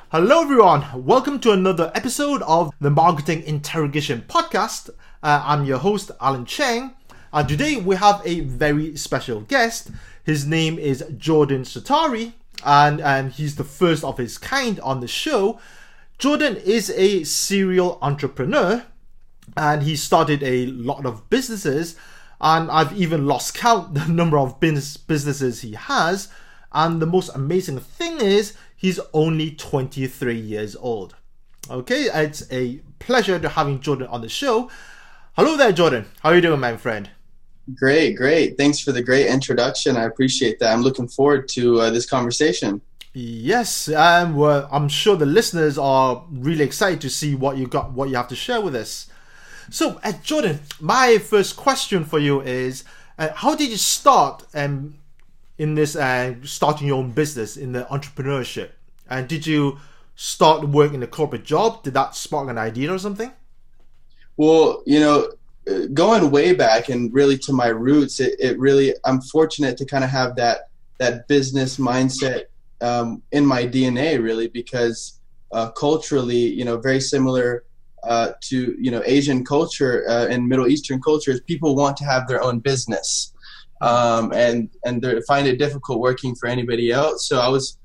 Hello, everyone. Welcome to another episode of the Marketing Interrogation Podcast. I'm your host, Alan Cheng. And today we have a very special guest. His name is Jordan Satary, and he's the first of his kind on the show. Jordan is a serial entrepreneur, and he started a lot of businesses. And I've even lost count the number of businesses he has. And the most amazing thing is, he's only 23 years old. Okay, it's a pleasure to having Jordan on the show. Hello there, Jordan. How are you doing, my friend? Great. Thanks for the great introduction. I appreciate that. I'm looking forward to this conversation. Yes, well, I'm sure the listeners are really excited to see what you have to share with us. So, Jordan, my first question for you is, how did you start in this starting your own business in the entrepreneurship? And did you start working a corporate job? Did that spark an idea or something? Well, going way back and really to my roots, it really, I'm fortunate to kind of have that business mindset in my DNA, really, because culturally, very similar to, Asian culture and Middle Eastern cultures, people want to have their own business. And they find it difficult working for anybody else. So I was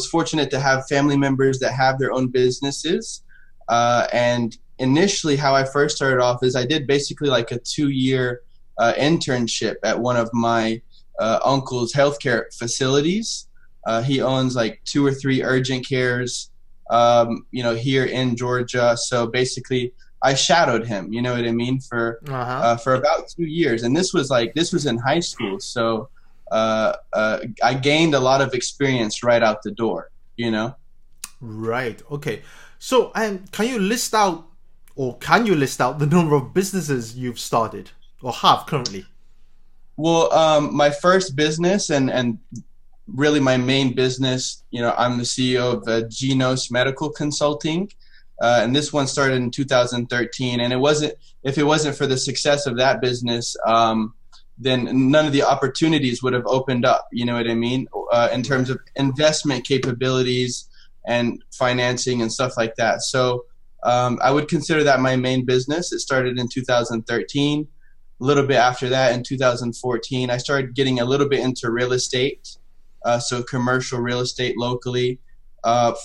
fortunate to have family members that have their own businesses. And initially, how I first started off is I did basically like a 2-year internship at one of my uncle's healthcare facilities. He owns like 2 or 3 urgent cares, here in Georgia. So basically, I shadowed him, you know what I mean, for about 2 years. And this was in high school. So I gained a lot of experience right out the door, Right. Okay. So can you list out the number of businesses you've started or have currently? Well, my first business and really my main business, I'm the CEO of Genos Medical Consulting. And this one started in 2013, and if it wasn't for the success of that business, then none of the opportunities would have opened up. You know what I mean? In terms of investment capabilities and financing and stuff like that. So I would consider that my main business. It started in 2013. A little bit after that, in 2014, I started getting a little bit into real estate, so commercial real estate locally,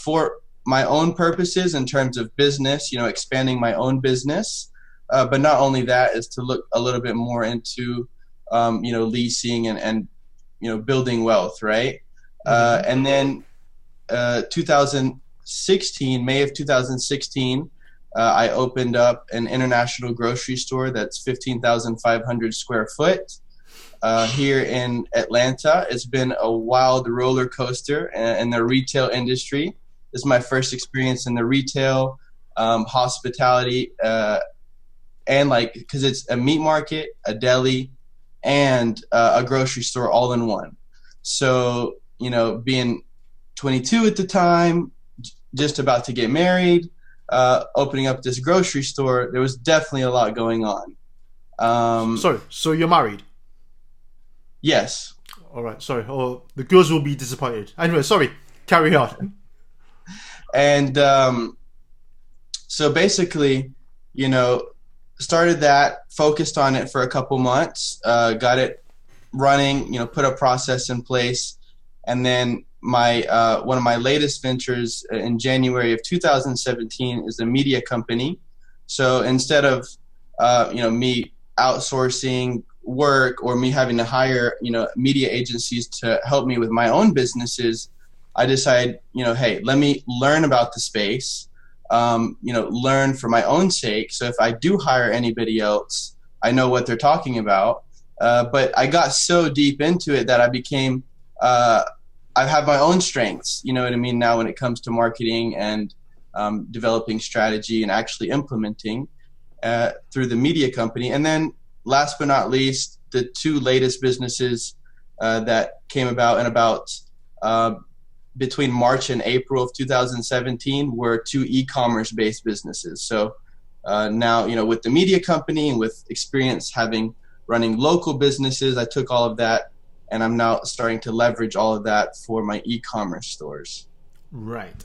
for my own purposes in terms of business, expanding my own business. But not only that, is to look a little bit more into, leasing and building wealth, right? And then 2016, May of 2016, I opened up an international grocery store that's 15,500 square foot here in Atlanta. It's been a wild roller coaster in the retail industry. This is my first experience in the retail, hospitality, and because it's a meat market, a deli, and a grocery store all in one. So, being 22 at the time, just about to get married, opening up this grocery store, there was definitely a lot going on. Sorry, so you're married? Yes. All right, sorry. Oh, the girls will be disappointed. Anyway, sorry, carry on. And so basically, started that, focused on it for a couple months, got it running, put a process in place. And then my one of my latest ventures in January of 2017 is a media company. So instead of, me outsourcing work or me having to hire, media agencies to help me with my own businesses, I decided, hey, let me learn about the space, learn for my own sake. So if I do hire anybody else, I know what they're talking about. But I got so deep into it that I became, I have my own strengths, you know what I mean, now when it comes to marketing and developing strategy and actually implementing through the media company. And then last but not least, the 2 latest businesses that came about between March and April of 2017 were 2 e-commerce based businesses. So now, with the media company and with experience running local businesses, I took all of that and I'm now starting to leverage all of that for my e-commerce stores. Right.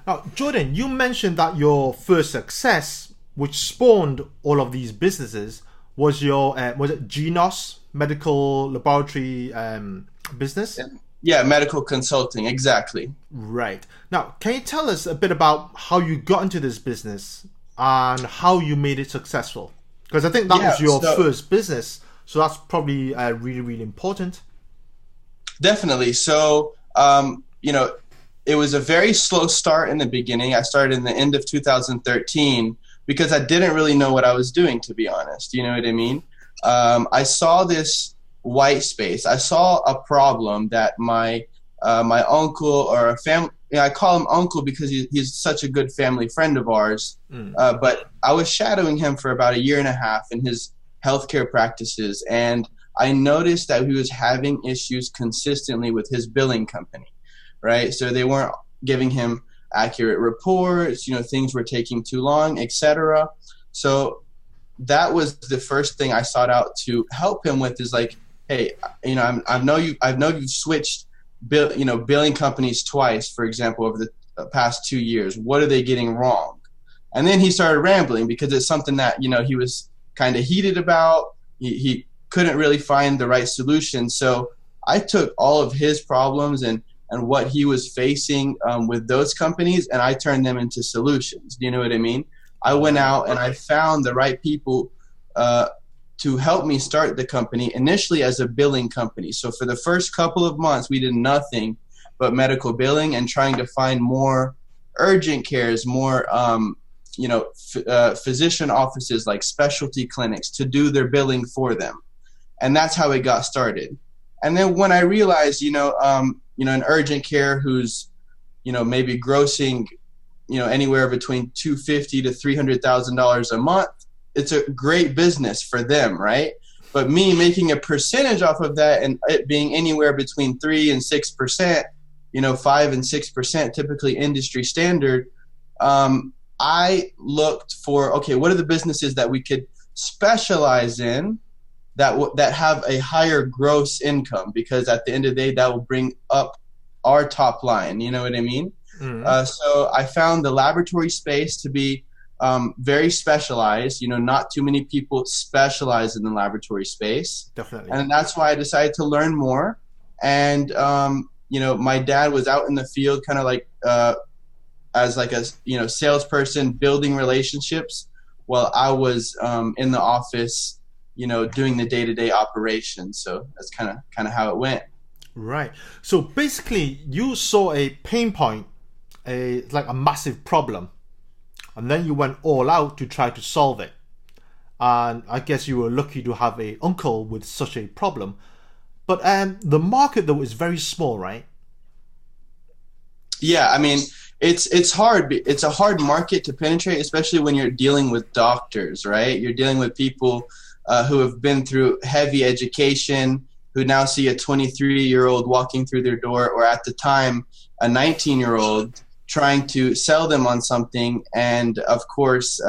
Now, Jordan, you mentioned that your first success, which spawned all of these businesses, was your was it Genos medical laboratory business? Yeah, medical consulting, exactly. Right. Now, can you tell us a bit about how you got into this business and how you made it successful? Because I think that was your first business, so that's probably really, really important. Definitely. So, it was a very slow start in the beginning. I started in the end of 2013 because I didn't really know what I was doing, to be honest. You know what I mean? I saw this white space. I saw a problem that my uncle or a family, I call him uncle because he's such a good family friend of ours. But I was shadowing him for about a year and a half in his healthcare practices, and I noticed that he was having issues consistently with his billing company, right? So they weren't giving him accurate reports, things were taking too long, etc. So that was the first thing I sought out to help him with, is like, hey, I know you've switched billing companies twice, for example, over the past 2 years. What are they getting wrong? And then he started rambling because it's something that, he was kind of heated about. He couldn't really find the right solution. So I took all of his problems and what he was facing with those companies, and I turned them into solutions. Do you know what I mean? I went out and I found the right people to help me start the company, initially as a billing company. So for the first couple of months, we did nothing but medical billing and trying to find more urgent cares, more physician offices like specialty clinics to do their billing for them. And that's how it got started. And then when I realized, an urgent care who's, maybe grossing, anywhere between $250,000 to $300,000 a month, it's a great business for them, right? But me making a percentage off of that and it being anywhere between 3 and 6%, 5 and 6%, typically industry standard, I looked for, okay, what are the businesses that we could specialize in that have a higher gross income? Because at the end of the day, that will bring up our top line. You know what I mean? Mm-hmm. So I found the laboratory space to be very specialized. Not too many people specialize in the laboratory space. Definitely. And that's why I decided to learn more. And, my dad was out in the field kind of like as like a, salesperson, building relationships, while I was in the office, doing the day-to-day operations. So that's kind of how it went. Right. So basically, you saw a pain point, like a massive problem, and then you went all out to try to solve it. And I guess you were lucky to have an uncle with such a problem. But the market, though, is very small, right? Yeah, I mean, it's hard. It's a hard market to penetrate, especially when you're dealing with doctors, right? You're dealing with people who have been through heavy education, who now see a 23-year-old walking through their door, or at the time, a 19-year-old, trying to sell them on something. And of course,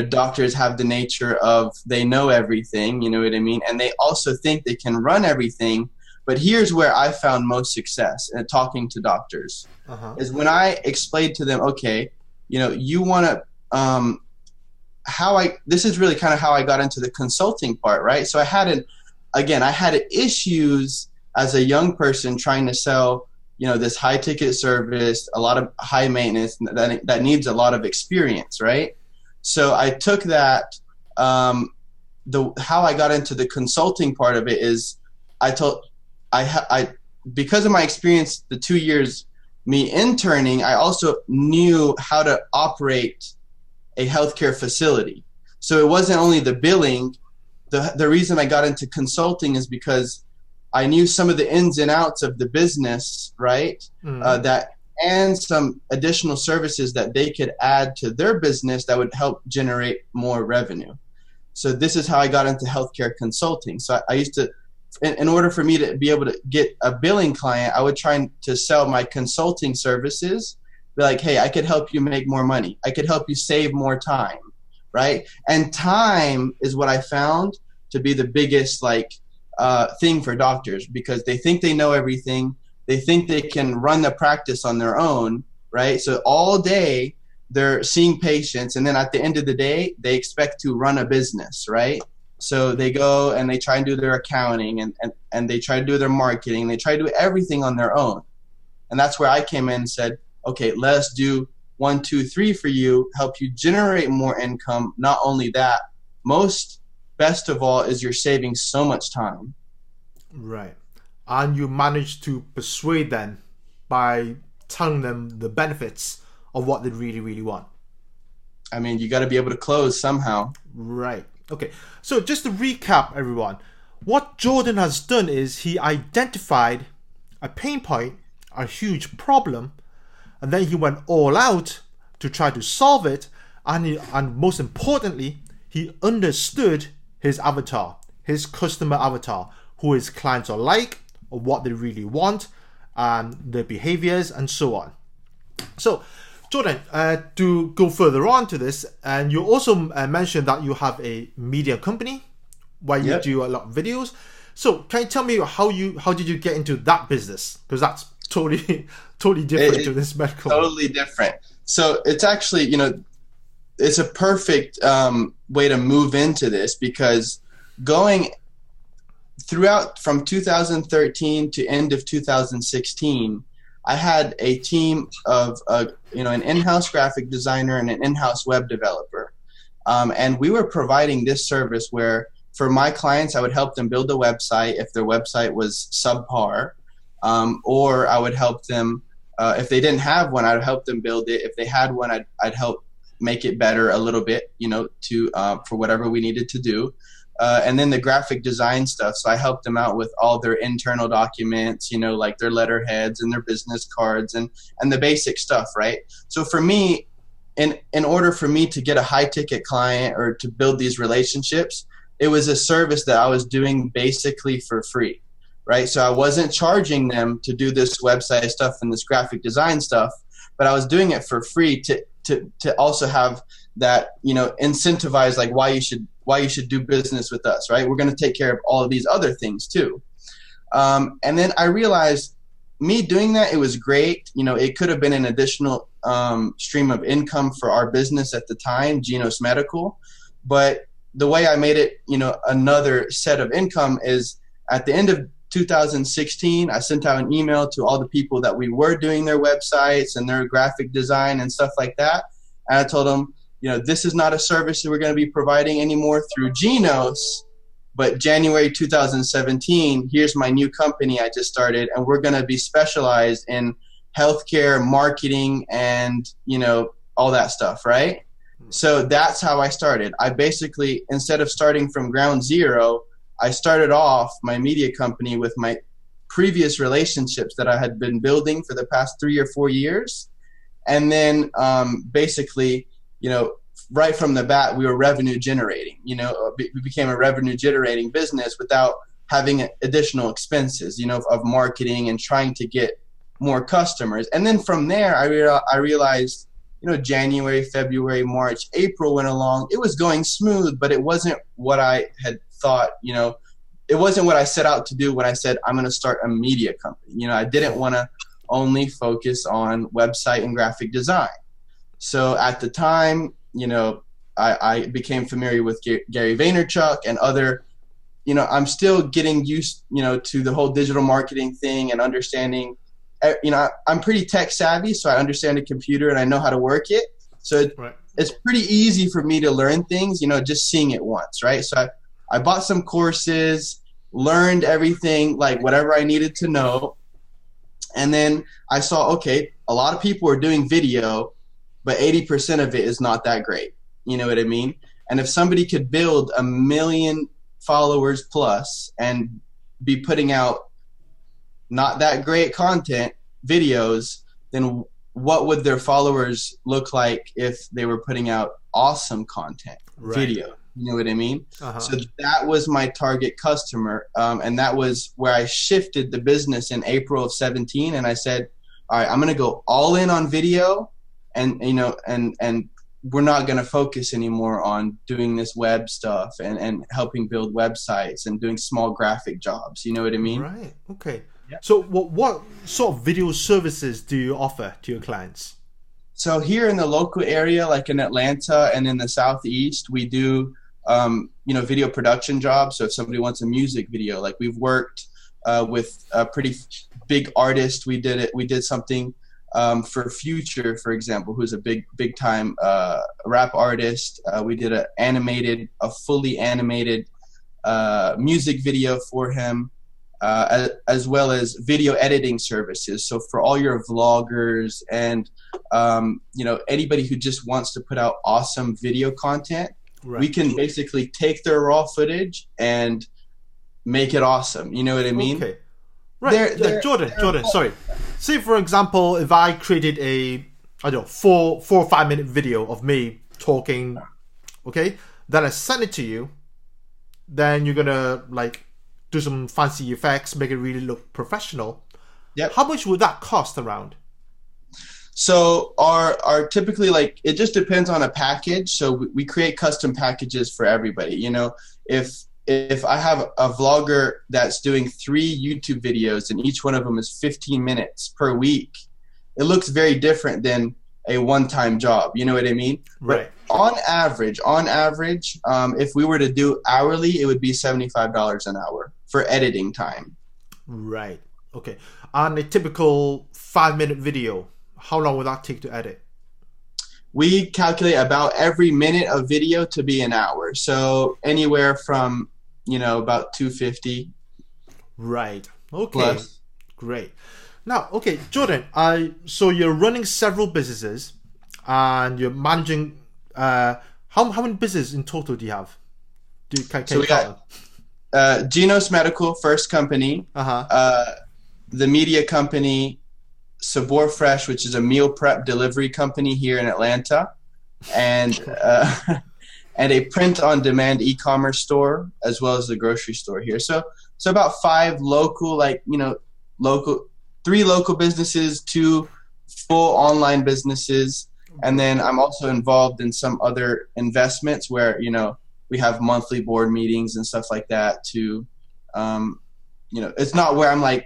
doctors have the nature of, they know everything, you know what I mean? And they also think they can run everything. But here's where I found most success in talking to doctors, is when I explained to them, okay, you want to, this is really kind of how I got into the consulting part, right? So I had issues as a young person trying to sell, this high ticket service, a lot of high maintenance that needs a lot of experience, right? So I took that, how I got into the consulting part of it is because of my experience, the 2 years me interning, I also knew how to operate a healthcare facility. So it wasn't only the billing. The reason I got into consulting is because I knew some of the ins and outs of the business, right? And some additional services that they could add to their business that would help generate more revenue. So this is how I got into healthcare consulting. So I used to, in order for me to be able to get a billing client, I would try to sell my consulting services. Be like, hey, I could help you make more money. I could help you save more time, right? And time is what I found to be the biggest thing for doctors, because they think they know everything. They think they can run the practice on their own, right? So all day they're seeing patients, and then at the end of the day, they expect to run a business, right? So they go and they try and do their accounting, and they try to do their marketing. They try to do everything on their own. And that's where I came in and said, okay, let's do 1, 2, 3 for you, help you generate more income. Not only that, best of all is you're saving so much time. Right. And you managed to persuade them by telling them the benefits of what they really, really want. I mean, you got to be able to close somehow. Right. Okay. So just to recap, everyone, what Jordan has done is he identified a pain point, a huge problem, and then he went all out to try to solve it. And most importantly, he understood his avatar, his customer avatar, who his clients are like, or what they really want, their behaviors, and so on. So, Jordan, to go further on to this, and you also mentioned that you have a media company where you do a lot of videos. So, can you tell me how did you get into that business? Because that's totally different to this medical. Totally different. So it's actually, it's a perfect way to move into this, because going throughout from 2013 to end of 2016, I had a team of an in-house graphic designer and an in-house web developer, and we were providing this service where for my clients I would help them build a website if their website was subpar, or I would help them if they didn't have one, I'd help them build it. If they had one, I'd help make it better a little bit, for whatever we needed to do. And then the graphic design stuff. So I helped them out with all their internal documents, like their letterheads and their business cards and the basic stuff, right? So for me, in order for me to get a high ticket client or to build these relationships, it was a service that I was doing basically for free, right? So I wasn't charging them to do this website stuff and this graphic design stuff, but I was doing it for free to also have that, incentivize like why you should do business with us, right? We're going to take care of all of these other things too. And then I realized me doing that, it was great. It could have been an additional stream of income for our business at the time, Genos Medical. But the way I made it, another set of income is at the end of 2016, I sent out an email to all the people that we were doing their websites and their graphic design and stuff like that. And I told them, this is not a service that we're going to be providing anymore through Genos, but January 2017, here's my new company I just started, and we're going to be specialized in healthcare, marketing, and, all that stuff, right? So that's how I started. I basically, instead of starting from ground zero, I started off my media company with my previous relationships that I had been building for the past 3 or 4 years. And then basically, right from the bat, we were revenue generating. We became a revenue generating business without having additional expenses, of marketing and trying to get more customers. And then from there, I realized, January, February, March, April went along. It was going smooth, but it wasn't what I had thought, it wasn't what I set out to do when I said I'm going to start a media company. I didn't want to only focus on website and graphic design. So at the time, I became familiar with Gary Vaynerchuk and other, I'm still getting used, to the whole digital marketing thing and understanding, I'm pretty tech savvy, so I understand a computer and I know how to work it. So it's pretty easy for me to learn things, just seeing it once, right? So I bought some courses, learned everything, like whatever I needed to know. And then I saw, okay, a lot of people are doing video, but 80% of it is not that great. You know what I mean? And if somebody could build 1 million followers plus and be putting out not that great content, videos, then what would their followers look like if they were putting out awesome content, video? You know what I mean? So that was my target customer. And that was where I shifted the business in April of 17. And I said, all right, I'm going to go all in on video and we're not going to focus anymore on doing this web stuff and helping build websites and doing small graphic jobs. You know what I mean? Right. Okay. Yeah. So what sort of video services do you offer to your clients? So here in the local area, like in Atlanta and in the Southeast, we do, video production jobs. So if somebody wants a music video, like we've worked with a pretty big artist. We did something for Future, for example, who's a big time rap artist. We did a fully animated music video for him. As well as video editing services. So for all your vloggers and anybody who just wants to put out awesome video content, right, we can basically take their raw footage and make it awesome. You know what I mean? Okay. Right. Jordan, sorry. Say for example, if I created a 4 or 5 minute video of me talking, okay, then I send it to you, then you're gonna do some fancy effects, make it really look professional. Yep. How much would that cost around? So our typically, it just depends on a package. So we create custom packages for everybody. If I have a vlogger that's doing 3 YouTube videos and each one of them is 15 minutes per week, it looks very different than a one-time job. You know what I mean? Right. But on average, if we were to do hourly, it would be $75 an hour for editing time. Right. Okay. On a typical 5-minute video, how long would that take to edit? We calculate about every minute of video to be an hour. So anywhere from, about 250. Right. Okay. Plus. Great. Now, okay, Jordan, so you're running several businesses and you're managing, how many businesses in total do you have? So we got Genos Medical, first company, the media company, Sabor Fresh, which is a meal prep delivery company here in Atlanta, and and a print-on-demand e-commerce store, as well as the grocery store here. So about 5 local, 3 local businesses, 2 full online businesses, and then I'm also involved in some other investments where we have monthly board meetings and stuff like that. It's not where I'm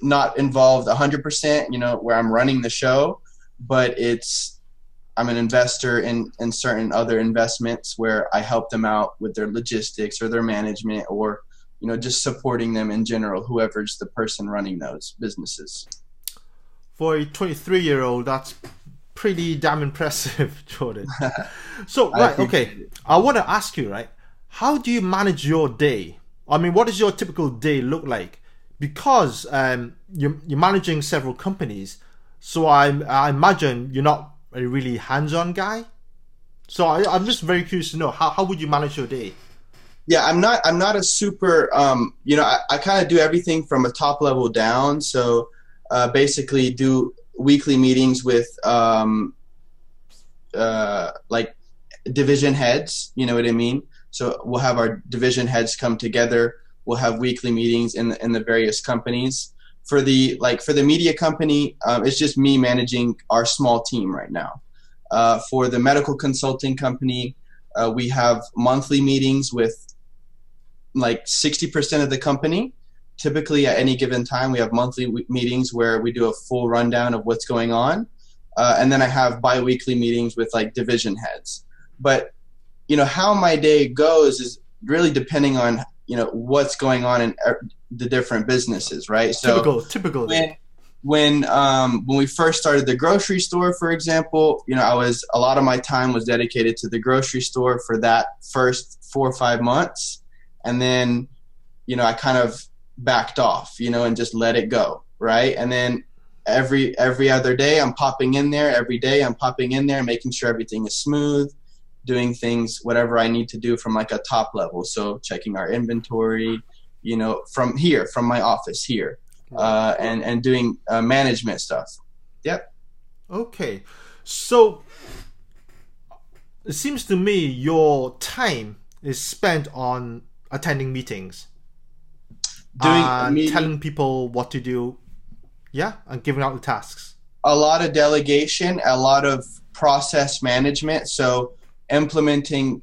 not involved 100%, where I'm running the show, but I'm an investor in certain other investments where I help them out with their logistics or their management or just supporting them in general, whoever's the person running those businesses. For a 23-year-old, that's pretty damn impressive, Jordan. So, right, okay. I want to ask you, right, how do you manage your day? I mean, what does your typical day look like? Because you're managing several companies, so I imagine you're not a really hands-on guy. So I'm just very curious to know, how would you manage your day? Yeah, I'm not a super, I kind of do everything from a top level down. So basically do weekly meetings with division heads, you know what I mean? So we'll have our division heads come together. We'll have weekly meetings in the various companies. For the media company, it's just me managing our small team right now. For the medical consulting company, we have monthly meetings with 60% of the company. Typically at any given time, we have monthly meetings where we do a full rundown of what's going on. And then I have bi-weekly meetings with division heads. But, how my day goes is really depending on, what's going on in the different businesses, right? So typical. When we first started the grocery store, for example, a lot of my time was dedicated to the grocery store for that first 4 or 5 months. And then, I kind of backed off, and just let it go. Right. And then every other day I'm popping in there, every day I'm popping in there, making sure everything is smooth, doing things, whatever I need to do from a top level. So checking our inventory, from my office here, and doing management stuff. Yep. Okay. So it seems to me your time is spent on attending meetings, telling people what to do, and giving out the tasks. A lot of delegation, a lot of process management. So implementing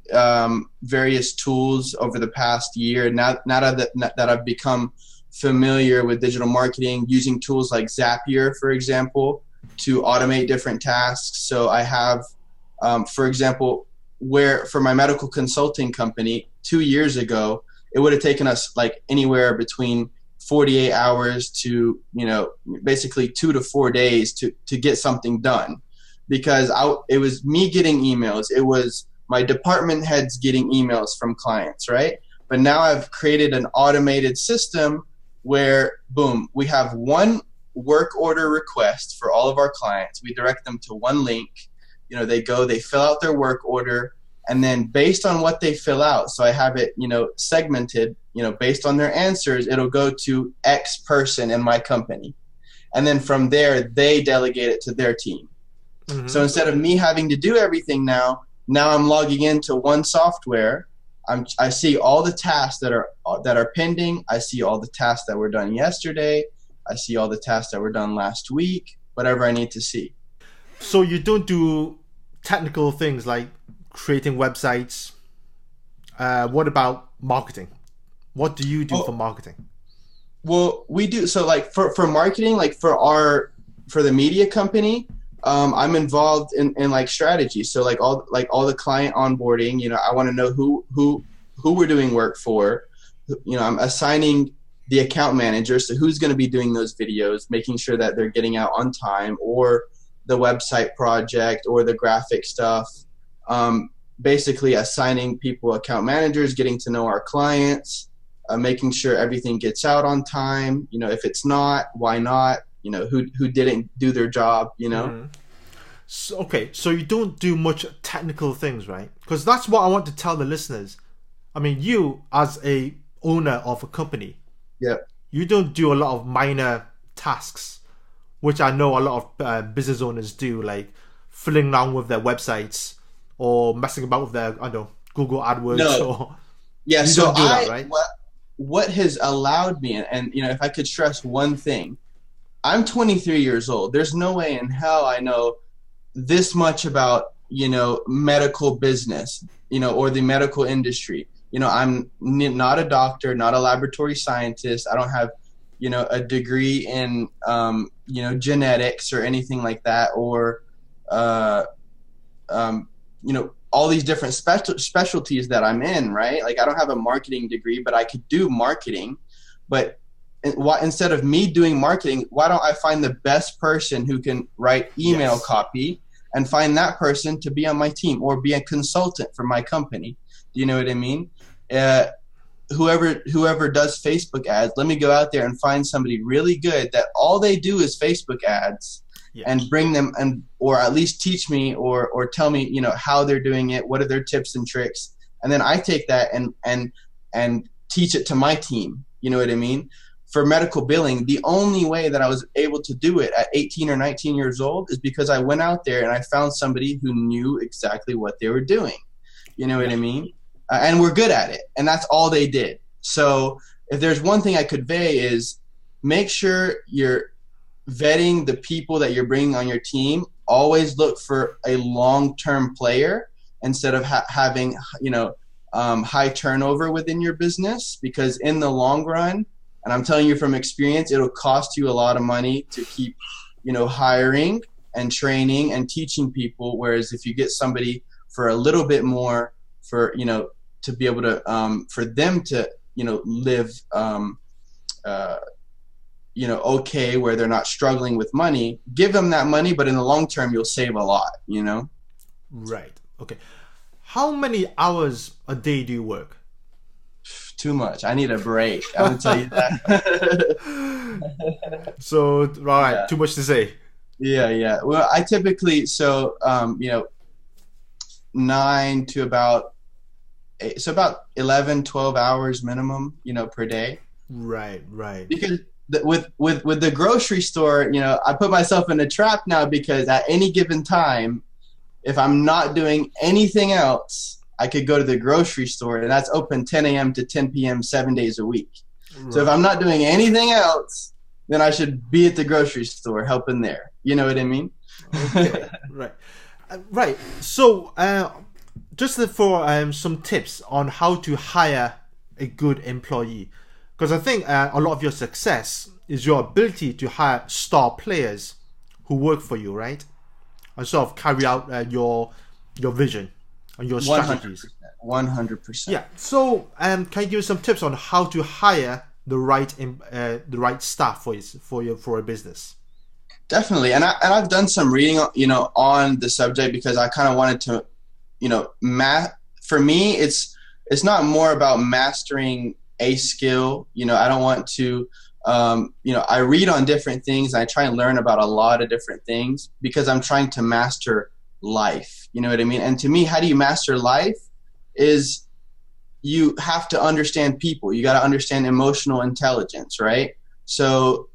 various tools over the past year. Now that I've become familiar with digital marketing, using tools like Zapier, for example, to automate different tasks. So I have, for example, where for my medical consulting company 2 years ago, it would have taken us like anywhere between 48 hours to, basically 2 to 4 days to get something done, because it was me getting emails. It was my department heads getting emails from clients, right? But now I've created an automated system where, boom, we have one work order request for all of our clients. We direct them to one link. They go, they fill out their work order, and then based on what they fill out, so I have it, segmented, based on their answers, it'll go to X person in my company. And then from there, they delegate it to their team. Mm-hmm. So instead of me having to do everything now I'm logging into one software. I see all the tasks that are pending. I see all the tasks that were done yesterday. I see all the tasks that were done last week, whatever I need to see. So you don't do technical things like creating websites. What about marketing? What do you do for marketing? Well, we do. So like for marketing, like for the media company, I'm involved in like strategy. So like all the client onboarding, I want to know who we're doing work for. I'm assigning the account manager, so who's going to be doing those videos, making sure that they're getting out on time, or the website project or the graphic stuff. Basically assigning people account managers, getting to know our clients, making sure everything gets out on time. If it's not, why not? Who didn't do their job, Mm-hmm. So you don't do much technical things, right? Because that's what I want to tell the listeners. I mean, you as a owner of a company, you don't do a lot of minor tasks, which I know a lot of business owners do, like fiddling around with their websites or messing about with their, Google AdWords. No. Yeah, so that, right? What has allowed me, and if I could stress one thing, I'm 23 years old. There's no way in hell I know this much about, medical business, or the medical industry. I'm not a doctor, not a laboratory scientist. I don't have, a degree in, genetics or anything like that, or, all these different specialties that I'm in, right? Like I don't have a marketing degree, but I could do marketing. But instead of me doing marketing, why don't I find the best person who can write email copy and find that person to be on my team or be a consultant for my company? Do you know what I mean? Whoever does Facebook ads, let me go out there and find somebody really good that all they do is Facebook ads. Yeah. And bring them, or at least teach me or tell me, how they're doing it, what are their tips and tricks, and then I take that and teach it to my team. You know what I mean? For medical billing, the only way that I was able to do it at 18 or 19 years old is because I went out there and I found somebody who knew exactly what they were doing. You know what I mean? And we're good at it, and that's all they did. So if there's one thing I could convey is make sure you're vetting the people that you're bringing on your team. Always look for a long-term player instead of having, high turnover within your business, because in the long run, and I'm telling you from experience, it'll cost you a lot of money to keep, hiring and training and teaching people. Whereas if you get somebody for a little bit more for, to be able to, for them to, live, okay, where they're not struggling with money, give them that money, but in the long term, you'll save a lot, Right. Okay. How many hours a day do you work? Too much. I need a break. I would tell you that. So, right. Yeah. Too much to say. Yeah. Well, I typically, 9 to about 11, 12 hours minimum, per day. Right. Because with the grocery store, I put myself in a trap now, because at any given time, if I'm not doing anything else, I could go to the grocery store, and that's open 10 a.m. to 10 p.m. 7 days a week. Right. So if I'm not doing anything else, then I should be at the grocery store helping there. You know what I mean? Okay. Right. So just for some tips on how to hire a good employee. Because I think a lot of your success is your ability to hire star players who work for you, right? And sort of carry out your vision and your strategies. 100%. Yeah. So, can you give us some tips on how to hire the right staff for a business? Definitely, and I've done some reading, on the subject, because I kind of wanted to, for me, it's not more about mastering a skill. I don't want to, I read on different things. I try and learn about a lot of different things because I'm trying to master life. You know what I mean? And to me, how do you master life is you have to understand people. You got to understand emotional intelligence, right? So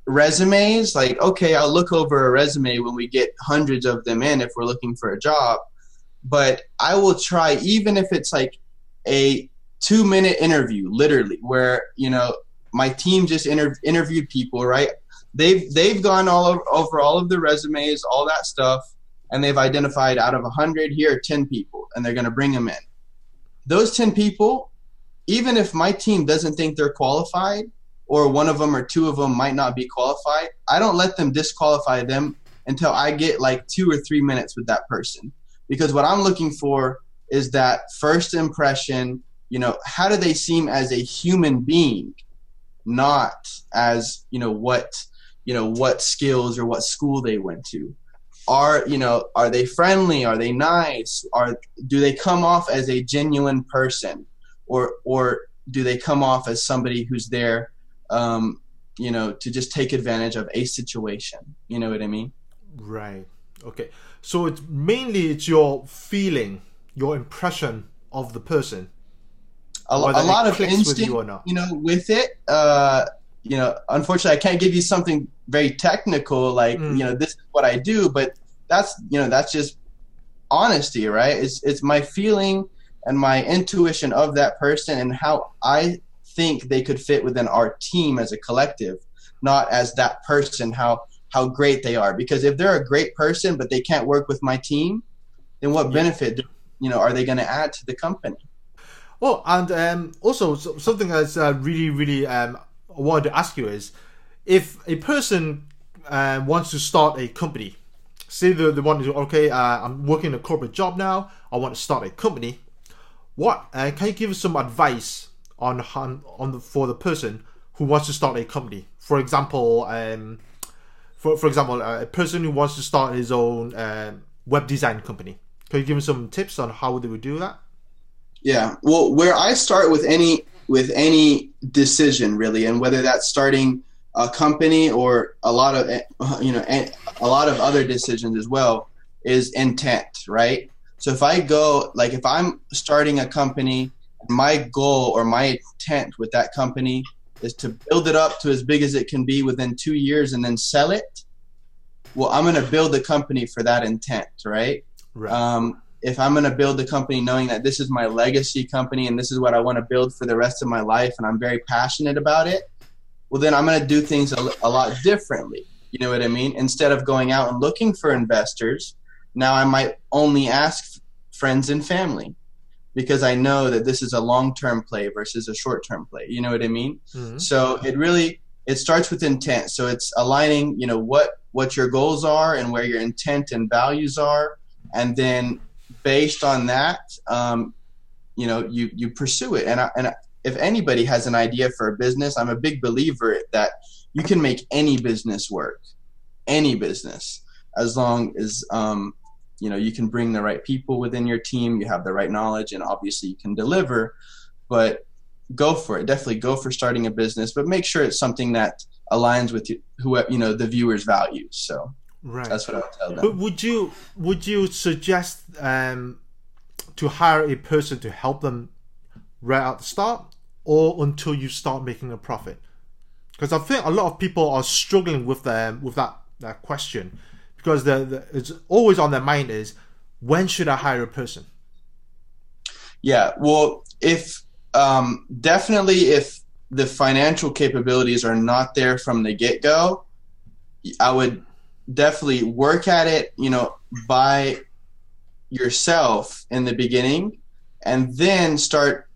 resumes, like, okay, I'll look over a resume when we get hundreds of them in if we're looking for a job. But I will try, even if it's like a 2-minute interview, literally, where, my team just interviewed people, right? They've gone over all of the resumes, all that stuff, and they've identified out of 100, here are 10 people, and they're going to bring them in. Those 10 people, even if my team doesn't think they're qualified, or one of them or two of them might not be qualified, I don't let them disqualify them until I get like 2 or 3 minutes with that person. Because what I'm looking for is that first impression, how do they seem as a human being, not as, what skills or what school they went to. Are they friendly? Are they nice? Do they come off as a genuine person? Or do they come off as somebody who's there to just take advantage of a situation? You know what I mean? Right. Okay. So it's your feeling, your impression of the person. A lot of instinct, with it. Unfortunately, I can't give you something very technical, like, this is what I do, but that's just honesty, right? It's my feeling and my intuition of that person and how I think they could fit within our team as a collective, not as that person, how great they are. Because if they're a great person but they can't work with my team, then what benefit are they going to add to the company? Oh, and also something that's really, really I wanted to ask you is, if a person wants to start a company, say they want to, okay, I'm working a corporate job now, I want to start a company. What can you give us some advice for the person who wants to start a company? For example, a person who wants to start his own web design company. Can you give us some tips on how they would do that? Yeah, well, where I start with any decision, really, and whether that's starting a company or a lot of other decisions as well, is intent, right? So if I'm starting a company, my goal or my intent with that company is to build it up to as big as it can be within 2 years and then sell it. Well, I'm going to build a company for that intent, right? Right. If I'm going to build a company knowing that this is my legacy company and this is what I want to build for the rest of my life and I'm very passionate about it, well, then I'm going to do things a lot differently. You know what I mean? Instead of going out and looking for investors, now I might only ask friends and family because I know that this is a long-term play versus a short-term play. You know what I mean? Mm-hmm. So it starts with intent. So it's aligning, what your goals are and where your intent and values are. And then based on that, you pursue it. And if anybody has an idea for a business, I'm a big believer that you can make any business work, any business, as long as, you can bring the right people within your team, you have the right knowledge, and obviously you can deliver. But go for it. Definitely go for starting a business, but make sure it's something that aligns with the viewer's values. So right. That's what I would tell them. But would you suggest to hire a person to help them right at the start, or until you start making a profit? Because I think a lot of people are struggling with that question, because it's always on their mind is, when should I hire a person? Yeah, well, if definitely if the financial capabilities are not there from the get-go, I would definitely work at it, by yourself in the beginning, and then start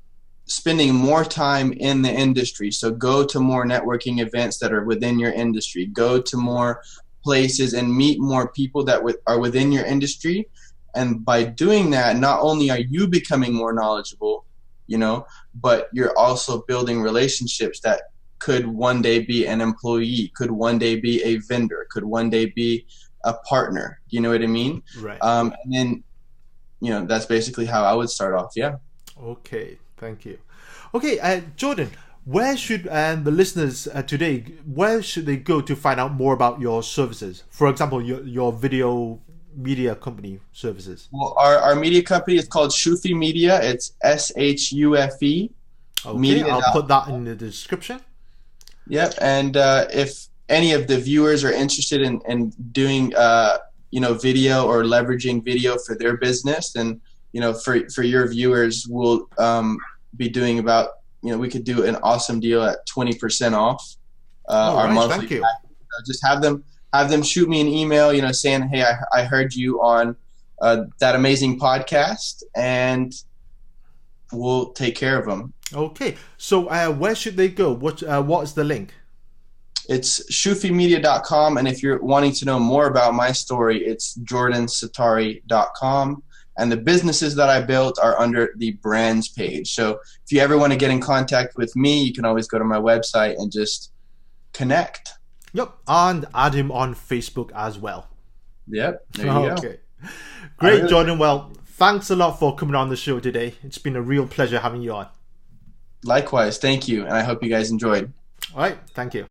spending more time in the industry. So go to more networking events that are within your industry. Go to more places and meet more people that are within your industry. And by doing that, not only are you becoming more knowledgeable, you know, but you're also building relationships that could one day be an employee, could one day be a vendor, could one day be a partner. You know what I mean? Right. And then, you know, that's basically how I would start off. Yeah. Okay. Thank you. Okay, Jordan, where should the listeners today, where should they go to find out more about your services? For example, your video media company services. Well, our media company is called Shufi Media. It's SHUFE. Okay, Media. I'll put that in the description. Yep, and if any of the viewers are interested in doing you know, video or leveraging video for their business, then, you know, for your viewers, we'll be doing about, you know, we could do an awesome deal at 20% off our monthly. Thank you. Just have them shoot me an email, you know, saying, hey, I heard you on that amazing podcast, and we'll take care of them. Okay, so where should they go? What is the link? It's shufimedia.com, and if you're wanting to know more about my story, it's jordansatary.com. And the businesses that I built are under the brands page. So if you ever want to get in contact with me, you can always go to my website and just connect. Yep, and add him on Facebook as well. Yep, there you go. Okay, great, Jordan. Well, thanks a lot for coming on the show today. It's been a real pleasure having you on. Likewise, thank you, and I hope you guys enjoyed. All right, thank you.